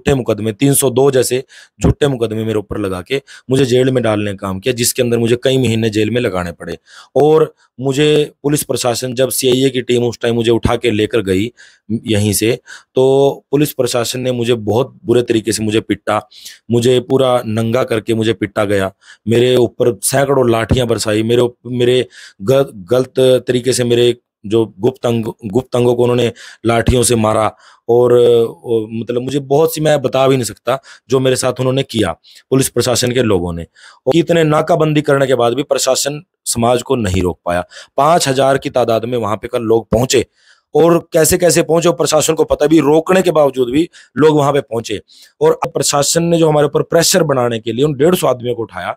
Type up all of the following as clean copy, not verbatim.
झूठे मुकदमे 302 जैसे झूठे मुकदमे मेरे ऊपर लगा के मुझे जेल में डालने का काम किया, जिसके अंदर मुझे कई महीने जेल में लगाने पड़े। और मुझे पुलिस प्रशासन, जब सीआईए की टीम उस टाइम मुझे उठा के लेकर गई यहीं से, तो पुलिस प्रशासन ने मुझे बहुत बुरे तरीके से मुझे पिटा, मुझे पूरा नंगा करके मुझे पिटा गया, मेरे ऊपर सैकड़ों लाठियां बरसाई, मेरे गलत तरीके से मेरे जो गुप्त अंगों को उन्होंने लाठियों से मारा। और मतलब मुझे बहुत सी, मैं बता भी नहीं सकता जो मेरे साथ उन्होंने किया पुलिस प्रशासन के लोगों ने। और इतने नाकाबंदी करने के बाद भी प्रशासन समाज को नहीं रोक पाया। 5,000 की तादाद में वहां पे कल लोग पहुंचे, और कैसे कैसे पहुंचे प्रशासन को पता भी, रोकने के बावजूद भी लोग वहां पे पहुंचे। और अब प्रशासन ने जो हमारे ऊपर प्रेशर बनाने के लिए उन 150 आदमियों को उठाया,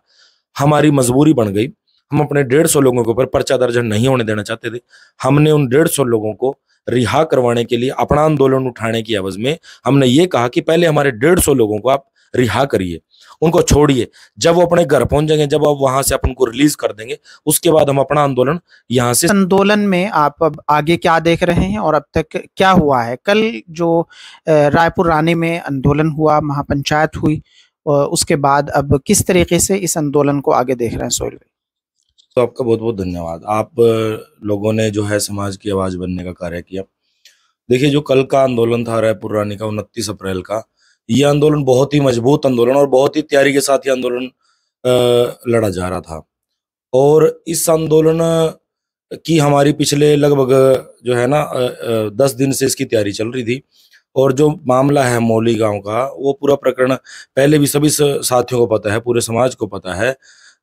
हमारी मजबूरी बन गई। हम अपने 150 लोगों के ऊपर पर्चा दर्ज नहीं होने देना चाहते थे। हमने उन 150 लोगों को रिहा करवाने के लिए अपना आंदोलन उठाने की एवज में हमने ये कहा कि पहले हमारे 150 लोगों को आप रिहा करिए, उनको छोड़िए, जब वो अपने घर पहुंच जाएंगे, जब आप वहां से आप उनको रिलीज कर देंगे, उसके बाद हम अपना आंदोलन यहाँ से। आंदोलन में आप अब आगे क्या देख रहे हैं और अब तक क्या हुआ है? कल जो रायपुर रानी में आंदोलन हुआ, महापंचायत हुई, और उसके बाद अब किस तरीके से इस आंदोलन को आगे देख रहे हैं सोहेल भाई? तो आपका बहुत बहुत धन्यवाद। आप लोगों ने जो है समाज की आवाज बनने का कार्य किया। देखिए, जो कल का आंदोलन था रायपुर रानी का 29 अप्रैल का, यह आंदोलन बहुत ही मजबूत आंदोलन और बहुत ही तैयारी के साथ ये आंदोलन लड़ा जा रहा था। और इस आंदोलन की हमारी पिछले लगभग जो है ना 10 दिन से इसकी तैयारी चल रही थी। और जो मामला है मौली गांव का, वो पूरा प्रकरण पहले भी सभी साथियों को पता है, पूरे समाज को पता है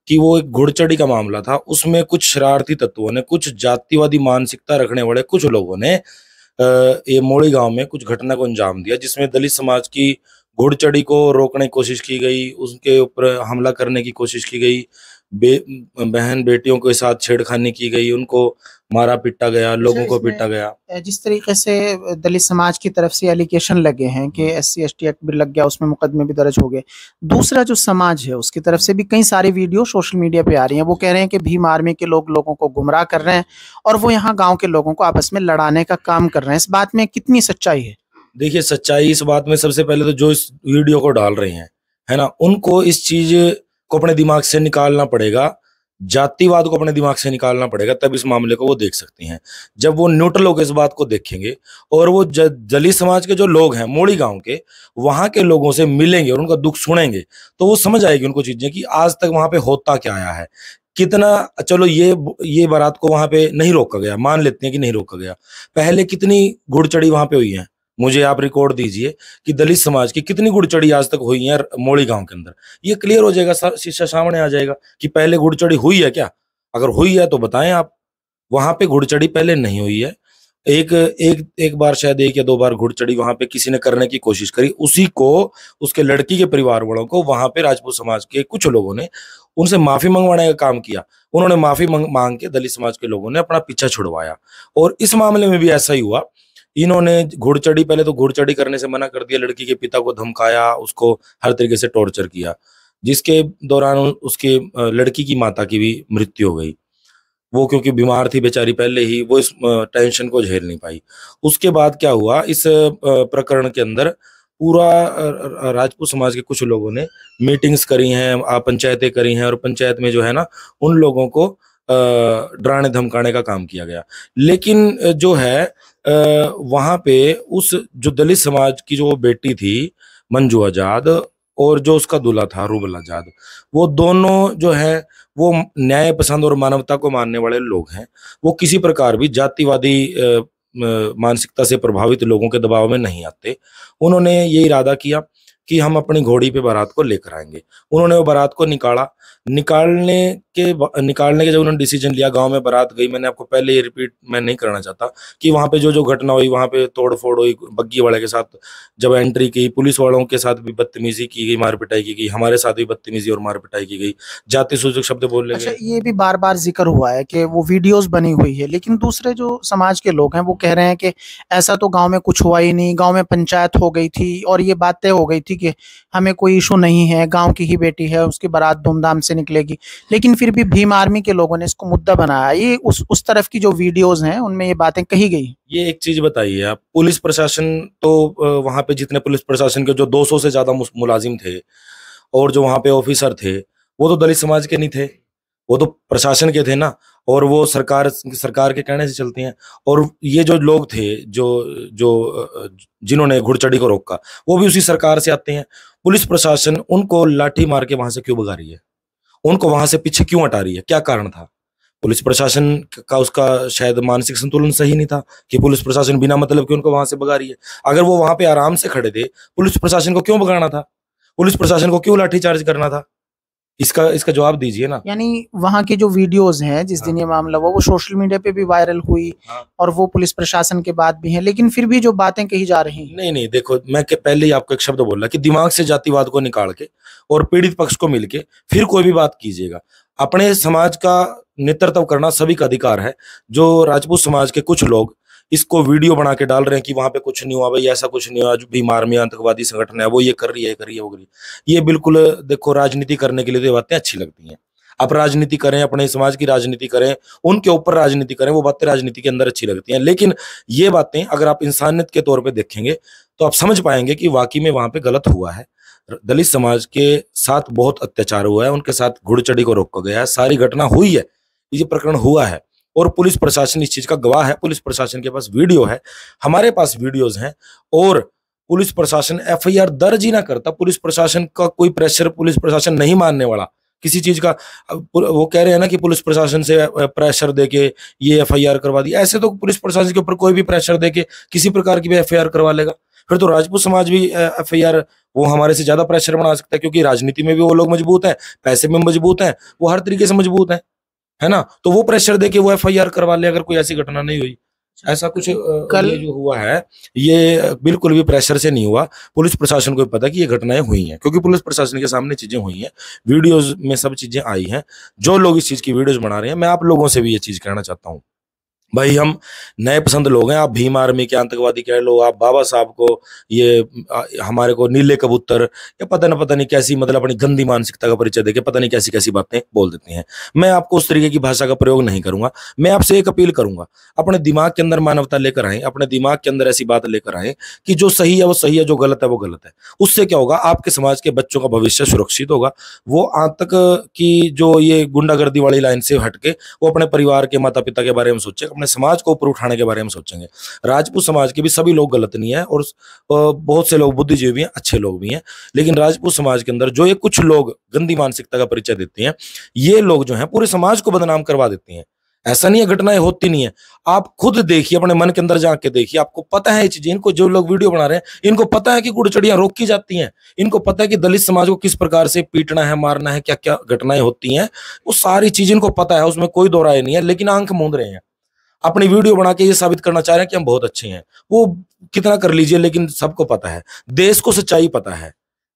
कि वो एक घुड़चढ़ी का मामला था। उसमें कुछ शरारती तत्वों ने, कुछ जातिवादी मानसिकता रखने वाले कुछ लोगों ने ये मौली गांव में कुछ घटना को अंजाम दिया, जिसमें दलित समाज की घुड़चढ़ी को रोकने की कोशिश की गई, उसके ऊपर हमला करने की कोशिश की गई, बहन बेटियों के साथ छेड़खानी की गई, उनको मारा पीटा गया, लोगों को पीटा गया। जिस तरीके से दलित समाज की तरफ से एलिगेशन लगे हैं कि SC/ST एक्ट भी लग गया, उसमें मुकदमे भी दर्ज हो गए, दूसरा जो समाज है उसकी तरफ से भी कई सारी वीडियो सोशल मीडिया पे आ रही हैं। वो कह रहे हैं कि भीम आर्मी के लोग लोगों को गुमराह कर रहे हैं और वो यहाँ गाँव के लोगों को आपस में लड़ाने का काम कर रहे हैं। इस बात में कितनी सच्चाई है? देखिए, सच्चाई इस बात में सबसे पहले तो जो इस वीडियो को डाल रहे हैं, है ना, उनको इस चीज को अपने दिमाग से निकालना पड़ेगा, जातिवाद को अपने दिमाग से निकालना पड़ेगा, तब इस मामले को वो देख सकती हैं। जब वो न्यूट्रल होकर इस बात को देखेंगे और वो दलित समाज के जो लोग हैं मौली गांव के, वहां के लोगों से मिलेंगे और उनका दुख सुनेंगे, तो वो समझ आएगी उनको चीजें कि आज तक वहां पे होता क्या आया है, कितना। चलो ये बारात को वहां पे नहीं रोका गया, मान लेते हैं कि नहीं रोका गया, पहले कितनी घुड़चढ़ी वहां पे हुई है, मुझे आप रिकॉर्ड दीजिए कि दलित समाज की कितनी घुड़चढ़ी आज तक हुई है मौली गांव के अंदर। ये क्लियर हो जाएगा, शीशा सामने आ जाएगा कि पहले घुड़चढ़ी हुई है क्या। अगर हुई है तो बताएं आप। वहां पे घुड़चढ़ी पहले नहीं हुई है। एक बार, शायद 1 या 2 बार घुड़चढ़ी वहां पे किसी ने करने की कोशिश करी, उसी को, उसके लड़की के परिवार वालों को वहां पे राजपूत समाज के कुछ लोगों ने उनसे माफी मंगवाने का काम किया। उन्होंने माफी मांग के दलित समाज के लोगों ने अपना पीछा छुड़वाया। और इस मामले में भी ऐसा ही हुआ। इन्होंने घुड़चढ़ी, पहले तो घुड़चढ़ी करने से मना कर दिया, लड़की के पिता को धमकाया, उसको हर तरीके से टॉर्चर किया, जिसके दौरान उसके लड़की की माता की भी मृत्यु हो गई। वो क्योंकि बीमार थी बेचारी पहले ही, वो इस टेंशन को झेल नहीं पाई। उसके बाद क्या हुआ, इस प्रकरण के अंदर पूरा राजपूत समाज के कुछ लोगों ने मीटिंग्स करी हैं, पंचायतें करी हैं, और पंचायत में जो है ना उन लोगों को डराने धमकाने का काम किया गया। लेकिन जो है वहां पे उस जो दलित समाज की जो बेटी थी मंजू आजाद और जो उसका दूल्हा था रूबल आजाद, वो दोनों जो है वो न्याय पसंद और मानवता को मानने वाले लोग हैं। वो किसी प्रकार भी जातिवादी मानसिकता से प्रभावित लोगों के दबाव में नहीं आते। उन्होंने ये इरादा किया कि हम अपनी घोड़ी पे बारात को लेकर आएंगे। उन्होंने वो बारात को निकालने के जब उन्होंने डिसीजन लिया, गांव में बारात गई। मैंने आपको पहले ये रिपीट मैं नहीं करना चाहता कि वहां पे जो घटना हुई, वहां पे तोड़ फोड़ हुई, बग्गी वाले के साथ जब एंट्री की, पुलिस वालों के साथ भी बदतमीजी की गई, मार पिटाई की गई, हमारे साथ भी बदतमीजी और मार पिटाई की गई, जाति सूचक शब्द बोले गए। अच्छा, ये भी बार बार जिक्र हुआ है कि वो वीडियोस बनी हुई है, लेकिन दूसरे जो समाज के लोग हैं वो कह रहे हैं कि ऐसा तो गांव में कुछ हुआ ही नहीं, गांव में पंचायत हो गई थी और ये बातें हो गई थी ठीक है हमें कोई इशू नहीं है, गांव की ही बेटी है, उसकी बारात धूमधाम से निकलेगी, लेकिन फिर भी भीम आर्मी के लोगों ने इसको मुद्दा बनाया। ये उस तरफ की जो वीडियोस हैं उनमें ये बातें कही गई। ये एक चीज बताइए आप, पुलिस प्रशासन तो वहां पे जितने पुलिस प्रशासन के जो 200 से ज्यादा मुलाजिम थे और जो वहां पे ऑफिसर थे, वो तो दलित समाज के नहीं थे, वो तो प्रशासन के थे ना, और वो सरकार के कहने से चलते हैं। और ये जो लोग थे जो जो जिन्होंने घुड़चढ़ी को रोका, वो भी उसी सरकार से आते हैं। पुलिस प्रशासन उनको लाठी मार के वहां से क्यों भगा रही है, उनको वहां से पीछे क्यों हटा रही है, क्या कारण था? पुलिस प्रशासन का उसका शायद मानसिक संतुलन सही नहीं था कि पुलिस प्रशासन बिना मतलब कि उनको वहां से भगा रही है। अगर वो वहां पे आराम से खड़े थे, पुलिस प्रशासन को क्यों भगाना था, पुलिस प्रशासन को क्यों लाठीचार्ज करना था? इसका जवाब दीजिए ना। यानी वहां की जो वीडियोस हैं जिस दिन ये मामला हुआ वो सोशल मीडिया पे भी वायरल हुई और वो पुलिस प्रशासन के बाद भी है, लेकिन फिर भी जो बातें कही जा रही हैं। नहीं, देखो, मैं पहले ही आपको एक शब्द बोला कि दिमाग से जातिवाद को निकाल के और पीड़ित पक्ष को मिलके फिर कोई भी बात कीजिएगा। अपने समाज का नेतृत्व करना सभी का अधिकार है। जो राजपूत समाज के कुछ लोग इसको वीडियो बना के डाल रहे हैं कि वहां पे कुछ नहीं हुआ, भाई ऐसा कुछ नहीं हुआ, जो भीम आर्मी आतंकवादी संगठन है वो ये कर रही है, वो कर रही है, ये बिल्कुल देखो राजनीति करने के लिए तो ये बातें अच्छी लगती हैं। आप राजनीति करें, अपने समाज की राजनीति करें, उनके ऊपर राजनीति करें, वो बातें राजनीति के अंदर अच्छी लगती हैं। लेकिन ये बातें अगर आप इंसानियत के तौर पे देखेंगे तो आप समझ पाएंगे कि वाकई में वहां पे गलत हुआ है। दलित समाज के साथ बहुत अत्याचार हुआ है, उनके साथ घुड़चढ़ी को रोका गया है, सारी घटना हुई है, ये प्रकरण हुआ है और पुलिस प्रशासन इस चीज का गवाह है। पुलिस प्रशासन के पास वीडियो है, हमारे पास वीडियोज हैं, और पुलिस प्रशासन एफआईआर दर्ज ही ना करता। पुलिस प्रशासन का कोई प्रेशर पुलिस प्रशासन नहीं मानने वाला किसी चीज का। वो कह रहे हैं ना कि पुलिस प्रशासन से प्रेशर देके ये एफआईआर करवा दी, ऐसे तो पुलिस प्रशासन के ऊपर कोई भी प्रेशर देके किसी प्रकार की भी एफआईआर करवा लेगा। फिर तो राजपूत समाज भी एफआईआर वो हमारे से ज्यादा प्रेशर बना सकता है, क्योंकि राजनीति में भी वो लोग मजबूत हैं, पैसे में मजबूत हैं, वो हर तरीके से मजबूत है ना। तो वो प्रेशर देके वो एफआईआर करवा ले अगर कोई ऐसी घटना नहीं हुई। ऐसा कुछ कल ये जो हुआ है ये बिल्कुल भी प्रेशर से नहीं हुआ। पुलिस प्रशासन को पता कि ये घटनाएं हुई हैं, क्योंकि पुलिस प्रशासन के सामने चीजें हुई हैं, वीडियोज में सब चीजें आई हैं। जो लोग इस चीज की वीडियोज बना रहे हैं, मैं आप लोगों से भी ये चीज कहना चाहता हूँ, भाई हम नए पसंद लोग हैं। आप भीम आर्मी के आतंकवादी कह लो, आप बाबा साहब को ये हमारे को नीले कबूतर, या पता नहीं कैसी मतलब अपनी गंदी मानसिकता का परिचय देके पता नहीं कैसी कैसी बातें बोल देते हैं। मैं आपको उस तरीके की भाषा का प्रयोग नहीं करूंगा। मैं आपसे एक अपील करूंगा, अपने दिमाग के अंदर मानवता लेकर आए, अपने दिमाग के अंदर ऐसी बात लेकर आए कि जो सही है वो सही है, जो गलत है वो गलत है। उससे क्या होगा, आपके समाज के बच्चों का भविष्य सुरक्षित होगा। वो आतंक की जो ये गुंडागर्दी वाली लाइन से हटके वो अपने परिवार के माता पिता के बारे में सोचेंगे, अपने समाज को ऊपर उठाने के बारे में सोचेंगे। राजपूत समाज के भी सभी लोग गलत नहीं है, और बहुत से लोग बुद्धिजीवी भी हैं, अच्छे लोग भी हैं, लेकिन राजपूत समाज के अंदर जो ये कुछ लोग गंदी मानसिकता का परिचय देते हैं, ये लोग जो हैं पूरे समाज को बदनाम करवा देते हैं। ऐसा नहीं है घटनाएं होती नहीं है, आप खुद देखिए, अपने मन के अंदर जाके देखिए, आपको पता है ये चीजें। इनको जो लोग वीडियो बना रहे हैं, इनको पता है कि घुड़चढ़ियां रोकी जाती हैं, इनको पता है कि दलित समाज को किस प्रकार से पीटना है, मारना है, क्या क्या घटनाएं होती हैं, वो सारी चीज इनको पता है, उसमें कोई दो राय नहीं है। लेकिन आंख मूंद रहे हैं, अपनी वीडियो बना के ये साबित करना चाह रहे हैं कि हम बहुत अच्छे हैं। वो कितना कर लीजिए, लेकिन सबको पता है, देश को सच्चाई पता है,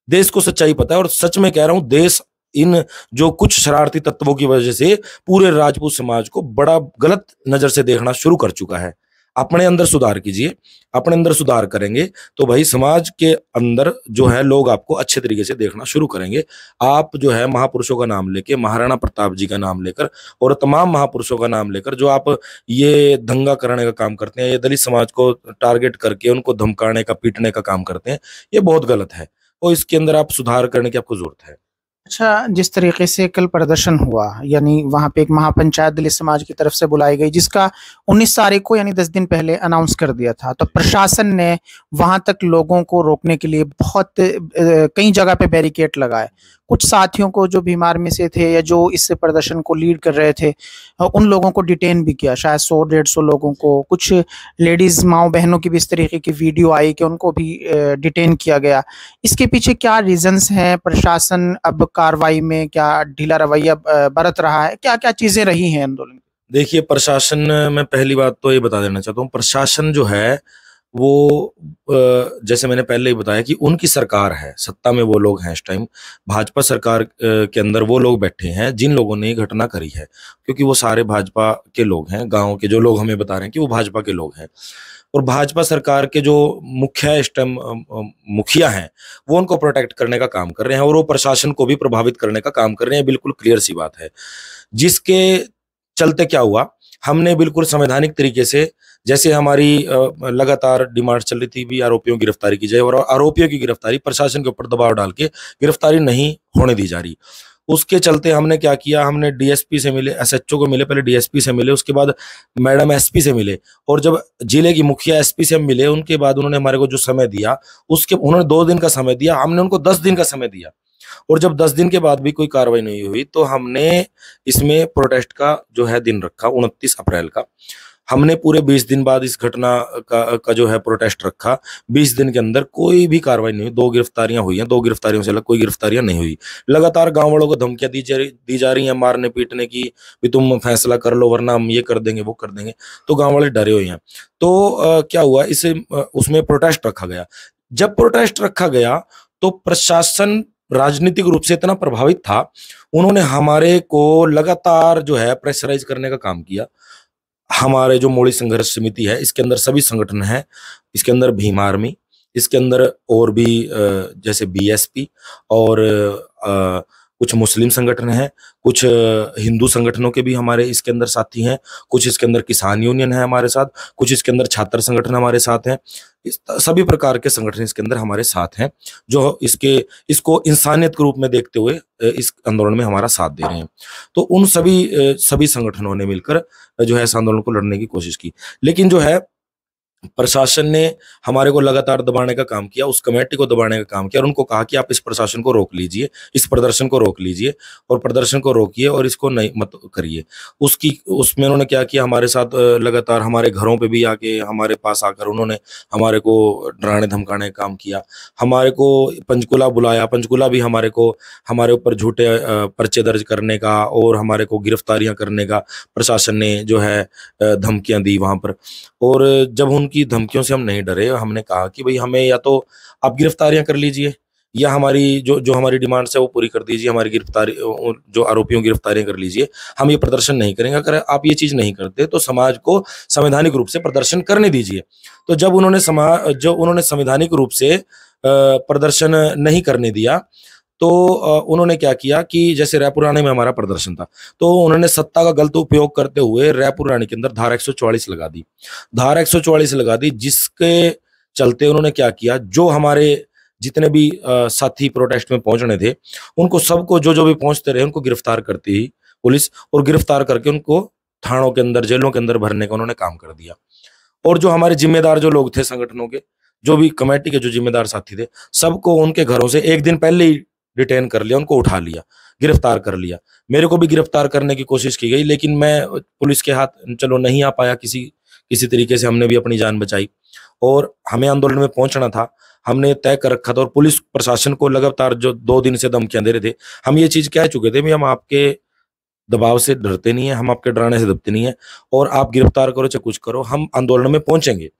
देश को सच्चाई पता है। और सच में कह रहा हूं, देश इन जो कुछ शरारती तत्वों की वजह से पूरे राजपूत समाज को बड़ा गलत नजर से देखना शुरू कर चुका है। अपने अंदर सुधार कीजिए, अपने अंदर सुधार करेंगे तो भाई समाज के अंदर जो है लोग आपको अच्छे तरीके से देखना शुरू करेंगे। आप जो है महापुरुषों का नाम लेके, महाराणा प्रताप जी का नाम लेकर और तमाम महापुरुषों का नाम लेकर जो आप ये दंगा करने का काम करते हैं, ये दलित समाज को टारगेट करके उनको धमकाने का, पीटने का काम करते हैं, ये बहुत गलत है और इसके अंदर आप सुधार करने की आपको जरूरत है। अच्छा, जिस तरीके से कल प्रदर्शन हुआ, यानी वहां पे एक महापंचायत दलित समाज की तरफ से बुलाई गई, जिसका 19 तारीख को यानी 10 दिन पहले अनाउंस कर दिया था, तो प्रशासन ने वहां तक लोगों को रोकने के लिए बहुत कई जगह पे बैरिकेड लगाए। कुछ साथियों को जो भीम आर्मी से थे या जो इस प्रदर्शन को लीड कर रहे थे, उन लोगों को डिटेन भी किया, शायद 100-150 लोगों को। कुछ लेडीज माओ बहनों की भी इस तरीके की वीडियो आई कि उनको भी डिटेन किया गया। इसके पीछे क्या रीजंस हैं? प्रशासन अब कार्रवाई में क्या ढीला रवैया बरत रहा है? क्या क्या चीजें रही हैं आंदोलन? देखिए, प्रशासन में पहली बात तो ये बता देना चाहता हूँ, प्रशासन जो है वो जैसे मैंने पहले ही बताया कि उनकी सरकार है, सत्ता में वो लोग हैं इस टाइम। भाजपा सरकार के अंदर वो लोग बैठे हैं जिन लोगों ने ये घटना करी है, क्योंकि वो सारे भाजपा के लोग हैं। गांव के जो लोग हमें बता रहे हैं कि वो भाजपा के लोग हैं। और भाजपा सरकार के जो मुखिया हैं वो उनको प्रोटेक्ट करने का काम कर रहे हैं और वो प्रशासन को भी प्रभावित करने का काम कर रहे हैं। बिल्कुल क्लियर सी बात है। जिसके चलते क्या हुआ, हमने बिल्कुल संवैधानिक तरीके से, जैसे हमारी लगातार डिमांड चल रही थी भी आरोपियों की गिरफ्तारी की जाए, और आरोपियों की गिरफ्तारी प्रशासन के ऊपर दबाव डाल के गिरफ्तारी नहीं होने दी जा रही। उसके चलते हमने क्या किया, हमने डीएसपी से मिले, एसएचओ को मिले, पहले डीएसपी से मिले, उसके बाद मैडम एसपी से मिले, और जब जिले की मुखिया एसपी से हम मिले, उनके बाद उन्होंने हमारे को जो समय दिया, उसके उन्होंने 2 दिन का समय दिया, हमने उनको 10 दिन का समय दिया। और जब 10 दिन के बाद भी कोई कार्रवाई नहीं हुई तो हमने इसमें प्रोटेस्ट का जो है दिन रखा 29 अप्रैल का। हमने पूरे 20 दिन बाद इस घटना का जो है प्रोटेस्ट रखा। 20 दिन के अंदर कोई भी कार्रवाई नहीं हुई। 2 गिरफ्तारियां हुई हैं, 2 गिरफ्तारियों से अलग कोई गिरफ्तारियां नहीं हुई। लगातार गांव वालों को धमकियां दी जा रही हैं, मारने पीटने की, भी तुम फैसला कर लो वरना हम ये कर देंगे वो कर देंगे। तो गांव वाले डरे हुए हैं। तो क्या हुआ, उसमें प्रोटेस्ट रखा गया। जब प्रोटेस्ट रखा गया तो प्रशासन राजनीतिक रूप से इतना प्रभावित था, उन्होंने हमारे को लगातार जो है प्रेशराइज करने का काम किया। हमारे जो मोड़ी संघर्ष समिति है, इसके अंदर सभी संगठन हैं, इसके अंदर भीम आर्मी, इसके अंदर और भी जैसे बीएसपी और कुछ मुस्लिम संगठन हैं, कुछ हिंदू संगठनों के भी हमारे इसके अंदर साथी हैं, कुछ इसके अंदर किसान यूनियन है हमारे साथ, कुछ इसके अंदर छात्र संगठन हमारे साथ हैं। सभी प्रकार के संगठन इसके अंदर हमारे साथ हैं जो इसको इंसानियत के रूप में देखते हुए इस आंदोलन में हमारा साथ दे रहे हैं। तो उन सभी संगठनों ने मिलकर जो है इस आंदोलन को लड़ने की कोशिश की। लेकिन जो है प्रशासन ने हमारे को लगातार दबाने का काम किया, उस कमेटी को दबाने का काम किया, और उनको कहा कि आप इस प्रशासन को रोक लीजिए, इस प्रदर्शन को रोक लीजिए और प्रदर्शन को रोकिए और इसको नहीं मत करिए। उसमें उन्होंने क्या किया, हमारे साथ लगातार हमारे घरों पे भी आके हमारे पास आकर उन्होंने हमारे को डराने धमकाने का काम किया। हमारे को पंचकुला बुलाया, पंचकुला भी हमारे ऊपर झूठे पर्चे दर्ज करने का और हमारे को गिरफ्तारियां करने का प्रशासन ने जो है धमकियां दी वहां पर। और जब उनकी धमकियों से हम नहीं डरे, हमने कहा कि भाई हमें या तो आप गिरफ्तारियां कर लीजिए या हमारी जो हमारी डिमांड्स है वो पूरी कर दीजिए, हमारी गिरफ्तारी जो आरोपियों की गिरफ्तारियां कर लीजिए, हम ये प्रदर्शन नहीं करेंगे। अगर आप ये चीज नहीं करते तो समाज को संवैधानिक रूप से प्रदर्शन करने दीजिए। तो जब उन्होंने संवैधानिक रूप से प्रदर्शन नहीं करने दिया तो उन्होंने क्या किया कि जैसे रायपुर रानी में हमारा प्रदर्शन था तो उन्होंने सत्ता का गलत उपयोग करते हुए रायपुर रानी के अंदर धारा 144 लगा दी। धारा 144 लगा दी, जिसके चलते उन्होंने क्या किया, जो हमारे जितने भी साथी प्रोटेस्ट में पहुंचने थे उनको सबको जो भी पहुंचते रहे उनको गिरफ्तार करती ही पुलिस, और गिरफ्तार करके उनको थानों के अंदर जेलों के अंदर भरने का उन्होंने काम कर दिया। और जो हमारे जिम्मेदार जो लोग थे संगठनों के, जो भी कमेटी के जो जिम्मेदार साथी थे, सबको उनके घरों से एक दिन पहले ही डिटेन कर लिया, उनको उठा लिया, गिरफ्तार कर लिया। मेरे को भी गिरफ्तार करने की कोशिश की गई, लेकिन मैं पुलिस के हाथ चलो नहीं आ पाया, किसी तरीके से हमने भी अपनी जान बचाई। और हमें आंदोलन में पहुंचना था, हमने तय कर रखा था, और पुलिस प्रशासन को लगातार जो 2 दिन से धमकियां दे रहे थे, हम ये चीज कह चुके थे भी हम आपके दबाव से डरते नहीं है, हम आपके डराने से दबते नहीं है, और आप गिरफ्तार करो चाहे कुछ करो, हम आंदोलन में पहुंचेंगे।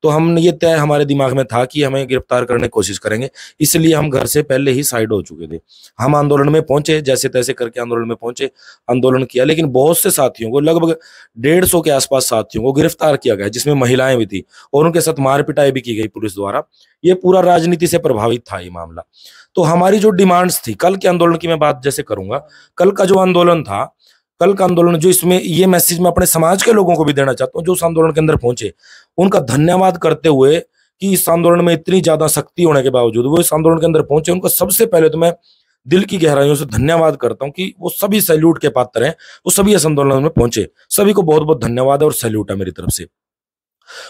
तो हमने ये तय हमारे दिमाग में था कि हमें गिरफ्तार करने की कोशिश करेंगे, इसलिए हम घर से पहले ही साइड हो चुके थे। हम आंदोलन में पहुंचे, जैसे तैसे करके आंदोलन में पहुंचे, आंदोलन किया, लेकिन बहुत से साथियों को, लगभग 150 के आसपास साथियों को गिरफ्तार किया गया, जिसमें महिलाएं भी थी, और उनके साथ मार पिटाई भी की गई पुलिस द्वारा। ये पूरा राजनीति से प्रभावित था ये मामला। तो हमारी जो डिमांड्स थी, कल के आंदोलन की मैं बात जैसे करूंगा, कल का जो आंदोलन था, कल का आंदोलन जो, इसमें ये मैसेज मैं अपने समाज के लोगों को भी देना चाहता हूँ जो उस आंदोलन के अंदर पहुंचे, उनका धन्यवाद करते हुए कि इस आंदोलन में इतनी ज्यादा शक्ति होने के बावजूद वो इस आंदोलन के अंदर पहुंचे, उनका सबसे पहले तो मैं दिल की गहराइयों से धन्यवाद करता हूं कि वो सभी सैल्यूट के पात्र हैं, वो सभी इस आंदोलन में पहुंचे। सभी को बहुत बहुत धन्यवाद और सैल्यूट है मेरी तरफ से।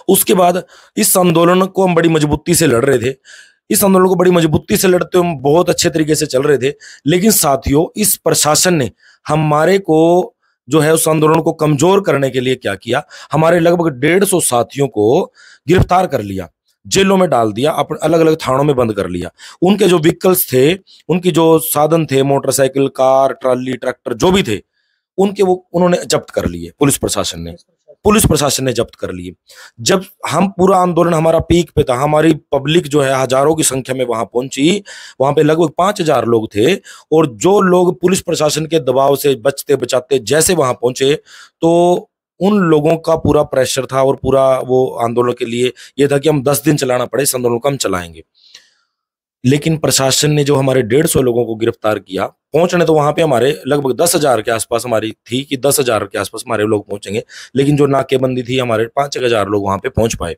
उसके बाद इस आंदोलन को हम बड़ी मजबूती से लड़ रहे थे, इस आंदोलन को बड़ी मजबूती से लड़ते हम बहुत अच्छे तरीके से चल रहे थे, लेकिन साथियों इस प्रशासन ने हमारे को जो है उस आंदोलन को कमजोर करने के लिए क्या किया, हमारे लगभग 150 साथियों को गिरफ्तार कर लिया, जेलों में डाल दिया, अपने अलग अलग थानों में बंद कर लिया। उनके जो व्हीकल्स थे, उनकी जो साधन थे, मोटरसाइकिल, कार, ट्राली, ट्रैक्टर जो भी थे, उनके वो उन्होंने जब्त कर लिए। पुलिस प्रशासन ने जब्त कर लिए। जब हम पूरा आंदोलन हमारा पीक पे था, हमारी पब्लिक जो है हजारों की संख्या में वहां पहुंची, वहां पे लगभग 5000 लोग थे, और जो लोग पुलिस प्रशासन के दबाव से बचते बचाते जैसे वहां पहुंचे, तो उन लोगों का पूरा प्रेशर था और पूरा वो आंदोलन के लिए ये था कि हम 10 दिन चलाना पड़े, इस आंदोलन को हम चलाएंगे। लेकिन प्रशासन ने जो हमारे 150 लोगों को गिरफ्तार किया, पहुंचने तो वहां पे हमारे लगभग 10,000 के आसपास हमारी थी कि 10,000 के आसपास हमारे लोग पहुंचेंगे, लेकिन जो नाकेबंदी थी हमारे 5,000 लोग वहां पे पहुंच पाए।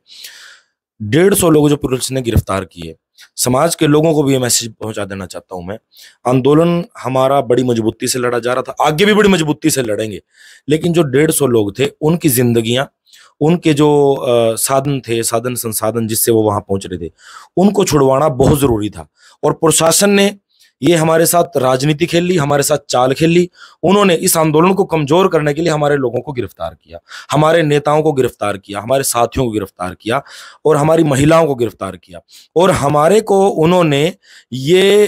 150 लोग जो पुलिस ने गिरफ्तार किए। समाज के लोगों को भी ये मैसेज पहुंचा देना चाहता हूं मैं, आंदोलन हमारा बड़ी मजबूती से लड़ा जा रहा था, आगे भी बड़ी मजबूती से लड़ेंगे, लेकिन जो 150 लोग थे उनकी जिंदगियां, उनके जो साधन थे, साधन संसाधन जिससे वो वहां पहुंच रहे थे, उनको छुड़वाना बहुत जरूरी था। और प्रशासन ने ये हमारे साथ राजनीति खेल ली, हमारे साथ चाल खेल ली। उन्होंने इस आंदोलन को कमजोर करने के लिए हमारे लोगों को गिरफ्तार किया, हमारे नेताओं को गिरफ्तार किया, हमारे साथियों को गिरफ्तार किया और हमारी महिलाओं को गिरफ्तार किया। और हमारे को उन्होंने ये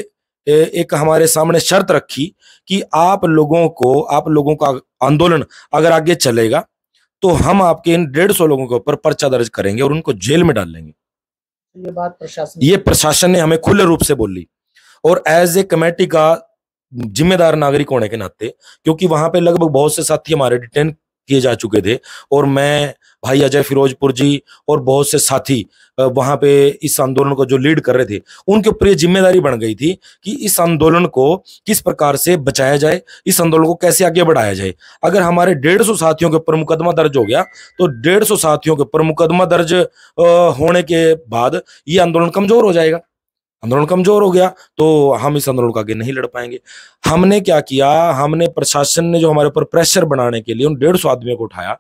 एक हमारे सामने शर्त रखी कि आप लोगों का आंदोलन अगर आगे चलेगा तो हम आपके इन 150 लोगों के ऊपर पर्चा दर्ज करेंगे और उनको जेल में डाल लेंगे। ये प्रशासन ने हमें खुले रूप से बोली। और एज ए कमेटी का जिम्मेदार नागरिक होने के नाते, क्योंकि वहां पे लगभग बहुत से साथी हमारे डिटेन किए जा चुके थे और मैं, भाई अजय फिरोजपुर जी और बहुत से साथी वहां पे इस आंदोलन को जो लीड कर रहे थे, उनके ऊपर ये जिम्मेदारी बन गई थी कि इस आंदोलन को किस प्रकार से बचाया जाए, इस आंदोलन को कैसे आगे बढ़ाया जाए। अगर हमारे 150 साथियों के ऊपर मुकदमा दर्ज हो गया तो 150 साथियों के ऊपर मुकदमा दर्ज होने के बाद ये आंदोलन कमजोर हो जाएगा। आंदोलन कमजोर हो गया तो हम इस आंदोलन को आगे नहीं लड़ पाएंगे। हमने क्या किया, हमने प्रशासन ने जो हमारे ऊपर प्रेशर बनाने के लिए उन 150 आदमियों को उठाया,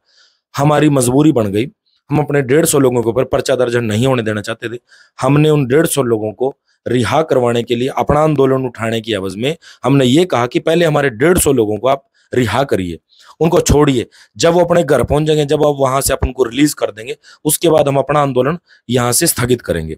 हमारी मजबूरी बन गई। हम अपने 150 लोगों के ऊपर पर्चा दर्ज नहीं होने देना चाहते थे। हमने उन 150 लोगों को रिहा करवाने के लिए अपना आंदोलन उठाने की एवज में हमने ये कहा कि पहले हमारे 150 लोगों को आप रिहा करिए, उनको छोड़िए। जब वो अपने घर पहुंच जाएंगे, जब आप वहां से आप उनको रिलीज कर देंगे, उसके बाद हम अपना आंदोलन यहां से स्थगित करेंगे।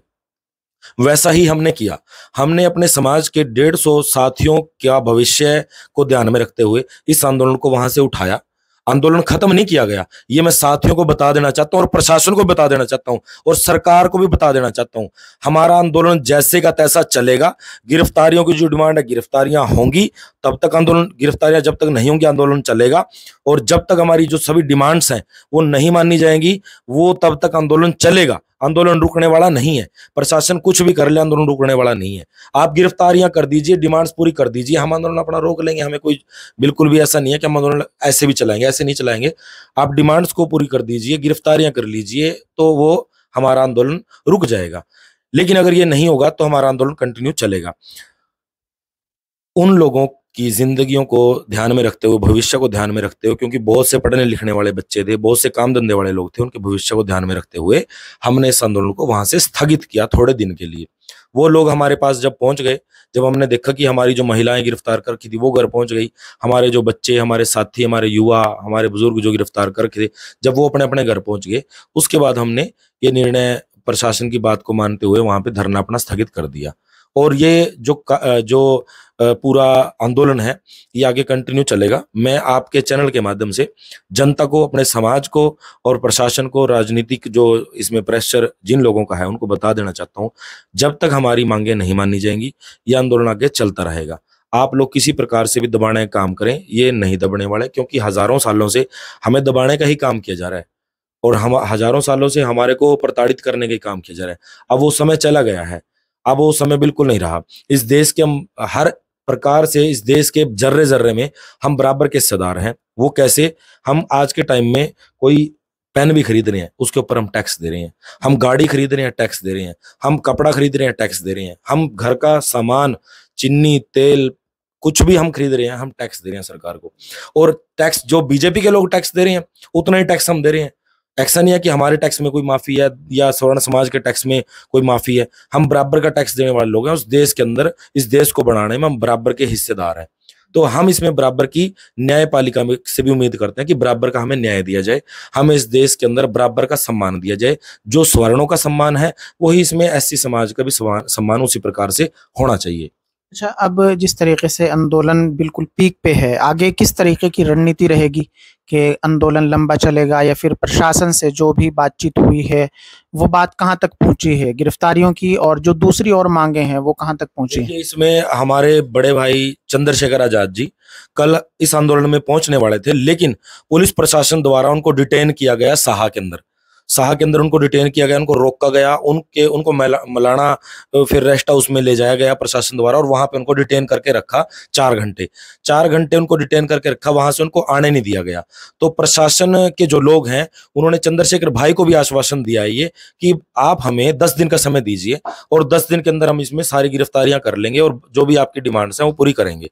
वैसा ही हमने किया। हमने अपने समाज के 150 साथियों का भविष्य को ध्यान में रखते हुए इस आंदोलन को वहां से उठाया। आंदोलन खत्म नहीं किया गया, ये मैं साथियों को बता देना चाहता हूं और प्रशासन को बता देना चाहता हूं और सरकार को भी बता देना चाहता हूं। हमारा आंदोलन जैसे का तैसा चलेगा। गिरफ्तारियों की जो डिमांड है, गिरफ्तारियां होंगी तब तक आंदोलन, गिरफ्तारियां जब तक नहीं होंगी आंदोलन चलेगा। और जब तक हमारी जो सभी डिमांड्स हैं वो नहीं मानी जाएंगी, वो तब तक आंदोलन चलेगा। आंदोलन रुकने वाला नहीं है। प्रशासन कुछ भी कर ले, आंदोलन रुकने वाला नहीं है। आप गिरफ्तारियां कर दीजिए, डिमांड्स पूरी कर दीजिए, हम आंदोलन अपना रोक लेंगे। हमें कोई बिल्कुल भी ऐसा नहीं है कि हम आंदोलन ऐसे भी चलाएंगे, ऐसे नहीं चलाएंगे। आप डिमांड्स को पूरी कर दीजिए, गिरफ्तारियां कर लीजिए, तो वो हमारा आंदोलन रुक जाएगा। लेकिन अगर ये नहीं होगा तो हमारा आंदोलन कंटिन्यू चलेगा। उन लोगों की जिंदगियों को ध्यान में रखते हुए, भविष्य को ध्यान में रखते हुए, क्योंकि बहुत से पढ़ने लिखने वाले बच्चे थे, बहुत से काम धंधे वाले लोग थे, उनके भविष्य को ध्यान में रखते हुए हमने इस आंदोलन को वहां से स्थगित किया थोड़े दिन के लिए। वो लोग हमारे पास जब पहुंच गए, जब हमने देखा कि हमारी जो महिलाएं गिरफ्तार कर रखी थी वो घर पहुंच गई, हमारे जो बच्चे, हमारे साथी, हमारे युवा, हमारे बुजुर्ग जो गिरफ्तार कर रखे थे, जब वो अपने अपने घर पहुंच गए, उसके बाद हमने ये निर्णय प्रशासन की बात को मानते हुए वहां पे धरना अपना स्थगित कर दिया। और ये जो पूरा आंदोलन है ये आगे कंटिन्यू चलेगा। मैं आपके चैनल के माध्यम से जनता को, अपने समाज को और प्रशासन को, राजनीतिक जो इसमें प्रेशर जिन लोगों का है उनको बता देना चाहता हूं, जब तक हमारी मांगे नहीं मानी जाएंगी ये आंदोलन आगे चलता रहेगा। आप लोग किसी प्रकार से भी दबाने का काम करें, ये नहीं दबने वाले, क्योंकि हजारों सालों से हमें दबाने का ही काम किया जा रहा है और हम हजारों सालों से हमारे को प्रताड़ित करने का काम किया जा रहा है। अब वो समय चला गया है, अब वो समय बिल्कुल नहीं रहा। इस देश के हम हर प्रकार से, इस देश के जर्रे जर्रे में हम बराबर के हिस्सेदार हैं। वो कैसे? हम आज के टाइम में कोई पेन भी खरीद रहे हैं उसके ऊपर हम टैक्स दे रहे हैं, हम गाड़ी खरीद रहे हैं टैक्स दे रहे हैं, हम कपड़ा खरीद रहे हैं टैक्स दे रहे हैं, हम घर का सामान, चीनी, तेल, कुछ भी हम खरीद रहे हैं हम टैक्स दे रहे हैं सरकार को। और टैक्स जो बीजेपी के लोग टैक्स दे रहे हैं उतना ही टैक्स हम दे रहे हैं। ऐसा नहीं है कि हमारे टैक्स में कोई माफी है या सवर्ण समाज के टैक्स में कोई माफी है। हम बराबर का टैक्स देने वाले लोग हैं। उस देश के अंदर, इस देश को बनाने में हम बराबर के हिस्सेदार हैं। तो हम इसमें बराबर की न्यायपालिका से भी उम्मीद करते हैं कि बराबर का हमें न्याय दिया जाए, हमें इस देश के अंदर बराबर का सम्मान दिया जाए। जो सवर्णों का सम्मान है वही इसमें एससी समाज का भी सम्मान उसी प्रकार से होना चाहिए। अच्छा, अब जिस तरीके से आंदोलन बिल्कुल पीक पे है, आगे किस तरीके की रणनीति रहेगी? कि आंदोलन लंबा चलेगा, या फिर प्रशासन से जो भी बातचीत हुई है वो बात कहाँ तक पहुंची है गिरफ्तारियों की, और जो दूसरी और मांगे हैं वो कहाँ तक पहुंची हैं? देखिए, इसमें हमारे बड़े भाई चंद्रशेखर आजाद जी कल इस आंदोलन में पहुंचने वाले थे, लेकिन पुलिस प्रशासन द्वारा उनको डिटेन किया गया साहा के अंदर। साहा के अंदर उनको डिटेन किया गया, उनको रोका गया, उनको मलाना फिर रेस्ट हाउस में ले जाया गया प्रशासन द्वारा, और वहां पे उनको डिटेन करके रखा 4 घंटे। 4 घंटे उनको डिटेन करके रखा, वहां से उनको आने नहीं दिया गया। तो प्रशासन के जो लोग हैं उन्होंने चंद्रशेखर भाई को भी आश्वासन दिया है ये कि आप हमें 10 दिन का समय दीजिए, और 10 दिन के अंदर हम इसमें सारी गिरफ्तारियां कर लेंगे और जो भी आपकी डिमांड्स हैं वो पूरी करेंगे।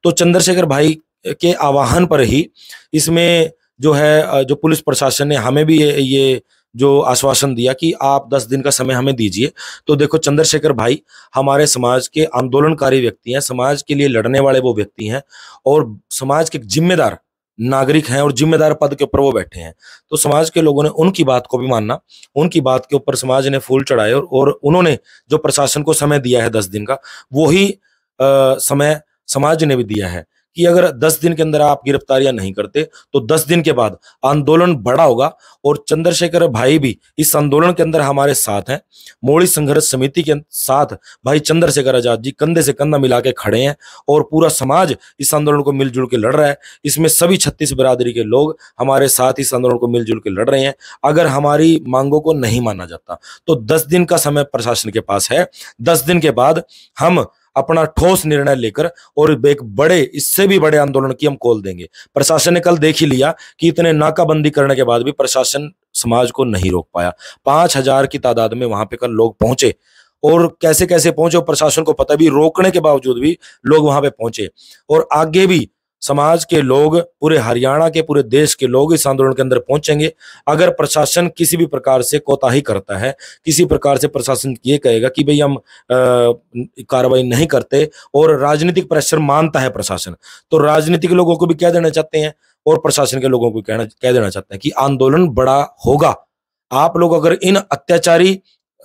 तो चंद्रशेखर भाई के आह्वान पर ही इसमें जो है जो पुलिस प्रशासन ने हमें भी ये जो आश्वासन दिया कि आप 10 दिन का समय हमें दीजिए। तो देखो, चंद्रशेखर भाई हमारे समाज के आंदोलनकारी व्यक्ति हैं, समाज के लिए लड़ने वाले वो व्यक्ति हैं, और समाज के जिम्मेदार नागरिक हैं, और जिम्मेदार पद के ऊपर वो बैठे हैं। तो समाज के लोगों ने उनकी बात को भी मानना, उनकी बात के ऊपर समाज ने फूल चढ़ाए, और उन्होंने जो प्रशासन को समय दिया है 10 दिन का, वही समय समाज ने भी दिया है कि अगर 10 दिन के अंदर आप गिरफ्तारियां नहीं करते तो 10 दिन के बाद आंदोलन बड़ा होगा। और चंद्रशेखर भाई भी इस आंदोलन के अंदर हमारे साथ हैं। मोड़ी संघर्ष समिति के साथ भाई चंद्रशेखर आजाद जी कंधे से कंधा मिला के खड़े हैं, और पूरा समाज इस आंदोलन को मिलजुल के लड़ रहा है। इसमें सभी 36 बिरादरी के लोग हमारे साथ इस आंदोलन को मिलजुल के लड़ रहे हैं। अगर हमारी मांगों को नहीं माना जाता तो 10 दिन का समय प्रशासन के पास है। 10 दिन के बाद हम अपना ठोस निर्णय लेकर और एक बड़े, इससे भी बड़े आंदोलन की हम कॉल देंगे। प्रशासन ने कल देख ही लिया कि इतने नाकाबंदी करने के बाद भी प्रशासन समाज को नहीं रोक पाया। 5,000 की तादाद में वहां पे कल लोग पहुंचे, और कैसे कैसे पहुंचे प्रशासन को पता भी, रोकने के बावजूद भी लोग वहां पे पहुंचे। और आगे भी समाज के लोग, पूरे हरियाणा के, पूरे देश के लोग इस आंदोलन के अंदर पहुंचेंगे। अगर प्रशासन किसी भी प्रकार से कोताही करता है, किसी प्रकार से प्रशासन ये कहेगा कि भाई हम कार्रवाई नहीं करते, और राजनीतिक प्रेशर मानता है प्रशासन, तो राजनीतिक लोगों को भी कह देना चाहते हैं और प्रशासन के लोगों को कह देना चाहते हैं कि आंदोलन बड़ा होगा। आप लोग अगर इन अत्याचारी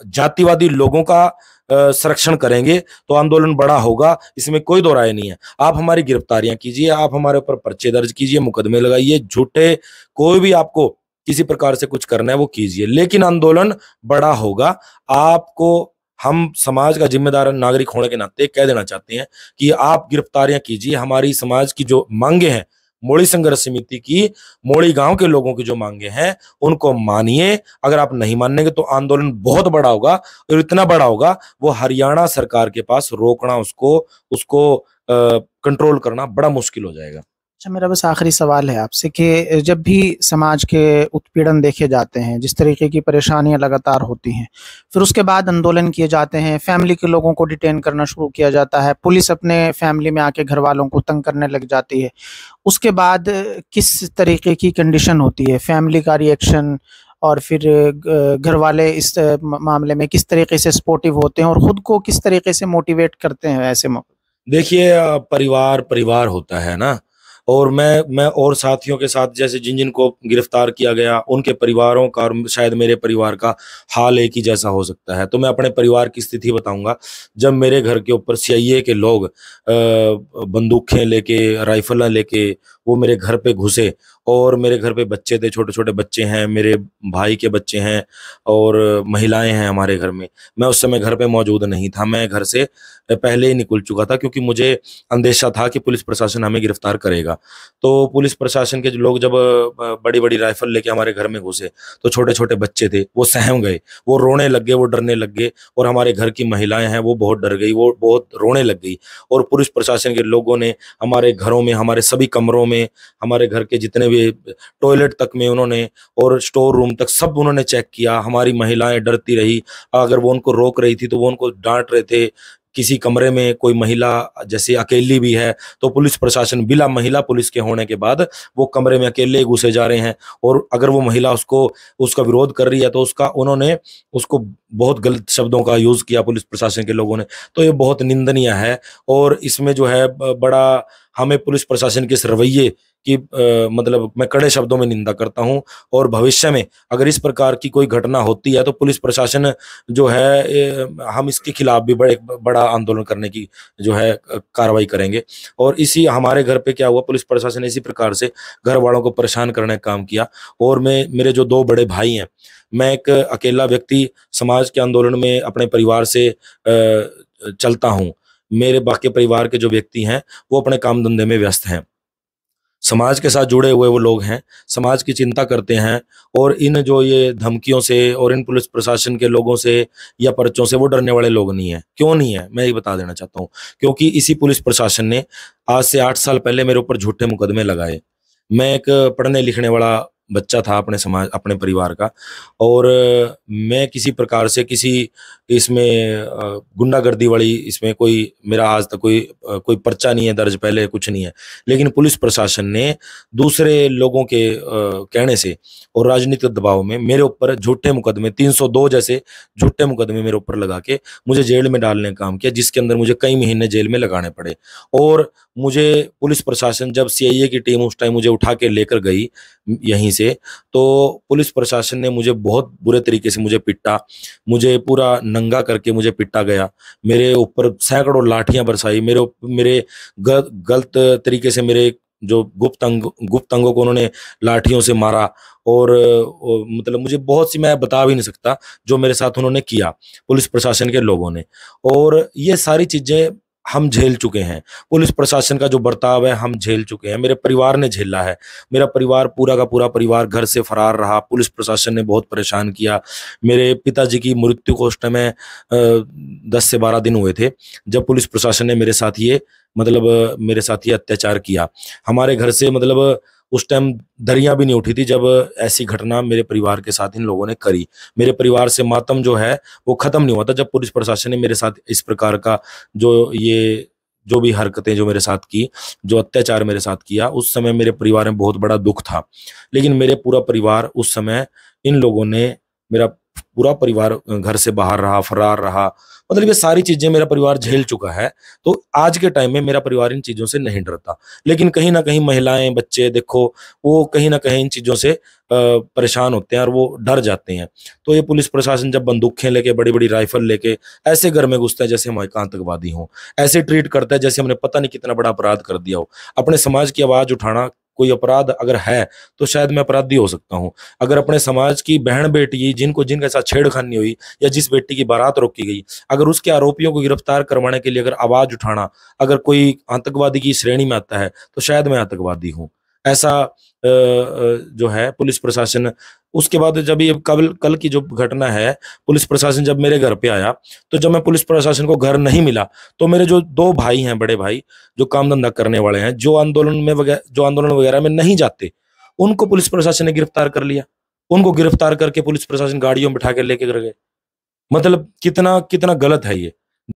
जातिवादी लोगों का संरक्षण करेंगे तो आंदोलन बड़ा होगा, इसमें कोई दो राय नहीं है। आप हमारी गिरफ्तारियां कीजिए, आप हमारे ऊपर पर्चे दर्ज कीजिए, मुकदमे लगाइए, झूठे कोई भी आपको किसी प्रकार से कुछ करना है वो कीजिए, लेकिन आंदोलन बड़ा होगा। आपको हम समाज का जिम्मेदार नागरिक होने के नाते कह देना चाहते हैं कि आप गिरफ्तारियां कीजिए। हमारी समाज की जो मांगे हैं, मोड़ी संघर्ष समिति की, मोड़ी गांव के लोगों की जो मांगे हैं, उनको मानिए। अगर आप नहीं मानेंगे तो आंदोलन बहुत बड़ा होगा, और इतना बड़ा होगा वो हरियाणा सरकार के पास रोकना, उसको कंट्रोल करना बड़ा मुश्किल हो जाएगा। अच्छा, मेरा बस आखिरी सवाल है आपसे कि जब भी समाज के उत्पीड़न देखे जाते हैं, जिस तरीके की परेशानियां लगातार होती हैं, फिर उसके बाद आंदोलन किए जाते हैं, फैमिली के लोगों को डिटेन करना शुरू किया जाता है, पुलिस अपने फैमिली में आके घर वालों को तंग करने लग जाती है, उसके बाद किस तरीके की कंडीशन होती है, फैमिली का रिएक्शन, और फिर घर वाले इस मामले में किस तरीके से सपोर्टिव होते हैं और खुद को किस तरीके से मोटिवेट करते हैं ऐसे देखिए, परिवार परिवार होता है ना, और मैं और साथियों के साथ, जैसे जिन जिन को गिरफ्तार किया गया, उनके परिवारों का और शायद मेरे परिवार का हाल एक ही जैसा हो सकता है। तो मैं अपने परिवार की स्थिति बताऊंगा। जब मेरे घर के ऊपर सीआईए के लोग बंदूकें लेके, राइफलें लेके वो मेरे घर पे घुसे, और मेरे घर पे बच्चे थे, छोटे छोटे बच्चे हैं, मेरे भाई के बच्चे हैं और महिलाएं हैं हमारे घर में। मैं उस समय घर पे मौजूद नहीं था, मैं घर से पहले ही निकल चुका था, क्योंकि मुझे अंदेशा था कि पुलिस प्रशासन हमें गिरफ्तार करेगा। तो पुलिस प्रशासन के लोग जब बड़ी बड़ी राइफल लेके हमारे घर में घुसे, तो छोटे छोटे बच्चे थे, वो सहम गए, वो रोने लग गए, वो डरने लग गए, और हमारे घर की महिलाएं हैं वो बहुत डर गई, वो बहुत रोने लग गई। और पुलिस प्रशासन के लोगों ने हमारे घरों में, हमारे सभी कमरों में, हमारे घर के जितने भी टॉयलेट तक में उन्होंने, और स्टोर रूम तक सब उन्होंने चेक किया। हमारी महिलाएं डरती रही, अगर वो उनको रोक रही थी तो वो उनको डांट रहे थे। किसी कमरे में कोई महिला जैसे अकेली भी है तो पुलिस प्रशासन बिला महिला पुलिस के होने के बाद वो कमरे में अकेले घुसे जा रहे हैं, और अगर वो महिला उसका विरोध कर रही है तो उन्होंने उसको बहुत गलत शब्दों का यूज किया पुलिस प्रशासन के लोगों ने। तो ये बहुत निंदनीय है, और इसमें जो है बड़ा हमें पुलिस प्रशासन के इस रवैये कि मतलब मैं कड़े शब्दों में निंदा करता हूं। और भविष्य में अगर इस प्रकार की कोई घटना होती है तो पुलिस प्रशासन जो है हम इसके खिलाफ भी बड़ा आंदोलन करने की जो है कार्रवाई करेंगे। और इसी हमारे घर पे क्या हुआ, पुलिस प्रशासन ने इसी प्रकार से घर वालों को परेशान करने का काम किया। और मेरे जो दो बड़े भाई हैं, मैं एक अकेला व्यक्ति समाज के आंदोलन में अपने परिवार से चलता हूं। मेरे बाकी परिवार के जो व्यक्ति हैं वो अपने काम धंधे में व्यस्त हैं, समाज के साथ जुड़े हुए वो लोग हैं, समाज की चिंता करते हैं। और इन जो ये धमकियों से और इन पुलिस प्रशासन के लोगों से या पर्चों से वो डरने वाले लोग नहीं है। क्यों नहीं है, मैं ये बता देना चाहता हूँ। क्योंकि इसी पुलिस प्रशासन ने आज से 8 साल पहले मेरे ऊपर झूठे मुकदमे लगाए। मैं एक पढ़ने लिखने वाला बच्चा था अपने समाज अपने परिवार का, और मैं किसी प्रकार से किसी इसमें गुंडागर्दी वाली इसमें कोई मेरा आज तक कोई पर्चा नहीं है दर्ज, पहले कुछ नहीं है। लेकिन पुलिस प्रशासन ने दूसरे लोगों के कहने से और राजनीतिक दबाव में मेरे ऊपर झूठे मुकदमे 302 जैसे झूठे मुकदमे मेरे ऊपर लगा के मुझे जेल में डालने का काम किया, जिसके अंदर मुझे कई महीने जेल में लगाने पड़े। और मुझे पुलिस प्रशासन जब सीआईए की टीम उस टाइम मुझे उठा के लेकर गई यहीं से, तो पुलिस प्रशासन ने मुझे बहुत बुरे तरीके से मुझे पिटा, मुझे पूरा नंगा करके मुझे पिटा गया। मेरे ऊपर सैकड़ों लाठियां बरसाई, मेरे गलत तरीके से मेरे जो गुप्त अंगों को उन्होंने लाठियों से मारा। और मतलब मुझे बहुत सी, मैं बता भी नहीं सकता जो मेरे साथ उन्होंने किया पुलिस प्रशासन के लोगों ने। और ये सारी चीजें हम झेल चुके हैं, पुलिस प्रशासन का जो बर्ताव है हम झेल चुके हैं, मेरे परिवार ने झेला है। मेरा परिवार पूरा का पूरा परिवार घर से फरार रहा, पुलिस प्रशासन ने बहुत परेशान किया। मेरे पिताजी की मृत्यु को उस टाइम 10 से 12 दिन हुए थे जब पुलिस प्रशासन ने मेरे साथ ये अत्याचार किया। हमारे घर से मतलब उस टाइम दरिया भी नहीं उठी थी जब ऐसी घटना मेरे परिवार के साथ इन लोगों ने करी। मेरे परिवार से मातम जो है वो खत्म नहीं हुआ था जब पुलिस प्रशासन ने मेरे साथ इस प्रकार का जो भी हरकतें जो मेरे साथ की, जो अत्याचार मेरे साथ किया, उस समय मेरे परिवार में बहुत बड़ा दुख था। लेकिन मेरे पूरा परिवार उस समय, इन लोगों ने, मेरा पूरा परिवार घर से बाहर रहा, फरार रहा। मतलब ये सारी चीजें मेरा परिवार झेल चुका है। तो आज के टाइम में मेरा परिवार इन चीजों से नहीं डरता। लेकिन कहीं ना कहीं महिलाएं, बच्चे देखो, वो कहीं ना कहीं इन चीजों से परेशान होते हैं और वो डर जाते हैं। तो ये पुलिस प्रशासन जब बंदूकें लेके, बड़ी बड़ी राइफल लेके ऐसे घर में घुसता है जैसे हम आतंकवादी हों, ऐसे ट्रीट करता है जैसे हमने पता नहीं कितना बड़ा अपराध कर दिया हो। अपने समाज की आवाज उठाना कोई अपराध अगर है तो शायद मैं अपराधी हो सकता हूं। अगर अपने समाज की बहन बेटी जिनके साथ छेड़खानी हुई या जिस बेटी की बारात रोकी गई, अगर उसके आरोपियों को गिरफ्तार करवाने के लिए अगर आवाज उठाना अगर कोई आतंकवादी की श्रेणी में आता है तो शायद मैं आतंकवादी हूं। ऐसा जो है पुलिस प्रशासन। उसके बाद जब ये कल की जो घटना है, पुलिस प्रशासन जब मेरे घर पे आया, तो जब मैं पुलिस प्रशासन को घर नहीं मिला तो मेरे जो 2 भाई हैं, बड़े भाई, जो काम धंधा करने वाले हैं, जो आंदोलन वगैरह में नहीं जाते, उनको पुलिस प्रशासन ने गिरफ्तार कर लिया। उनको गिरफ्तार करके पुलिस प्रशासन गाड़ियों में बिठा के लेके गए। मतलब कितना कितना गलत है ये।